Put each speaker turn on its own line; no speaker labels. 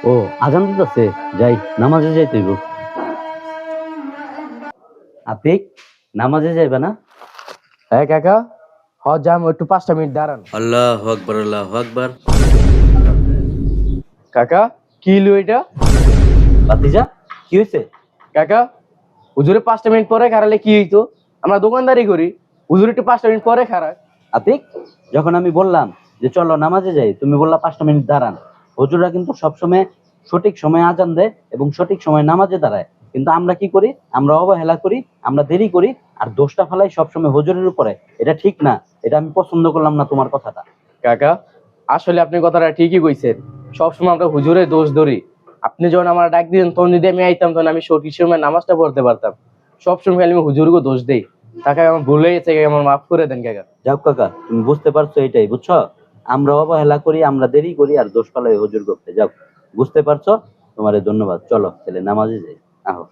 ও, আজান দিতেছে, যাই নামাজে যাই তুইব। আপনি নামাজে যাইবে না?
হ্যাঁ কাকা, হ যাম, একটু 5টা মিনিট দাঁড়ান।
আল্লাহু আকবার, আল্লাহু আকবার।
কাকা, কি হলো এটা?
ভাতিজা, কি হয়েছে?
কাকা, হুজুরে 5টা মিনিট পরে খারালে কি হইতো? আমরা দোকানদারি করি, হুজুর একটু 5টা মিনিট পরে খারাক।
আপনি যখন আমি বললাম যে চলো নামাজে যাই, তুমি বললা 5টা মিনিট দাঁড়ান। হুজুররা কিন্তু সবসময় সঠিক সময়ে আজান দেয় এবং সঠিক সময়ে নামাজে দাঁড়ায়, কিন্তু আমরা কি করি? আমরা অবহেলা করি, আমরা দেরি করি, আর দোষটা ফেলাই সবসময় হুজুরের উপরে। এটা ঠিক না, এটা আমি পছন্দ করলাম না তোমার কথাটা।
কাকা, আসলে আপনি কথাটা ঠিকই কইছেন, সবসময় আমরা হুজুরের দোষ ধরি। আপনি যখন আমার ডাক দিলেন তখন যদি আমি আইতাম তখন আমি সঠিক সময় নামাজটা পড়তে পারতাম। সবসময় খালি আমি হুজুরকে দোষ দেই। কাকা আমার ভুল হয়ে গেছে, কাকা আমার মাফ করে দেন কাকা।
যাও কাকা, তুমি বুঝতে পারছো, এটাই বুঝছো। আমরা অবহেলা করি, আমরা দেরি করি, আর দোষ ফেলাই হুজুর করতে। যাও, বুঝতে পারছো, তোমার ধন্যবাদ। চলো ছেলে, নামাজে যাই। আহো।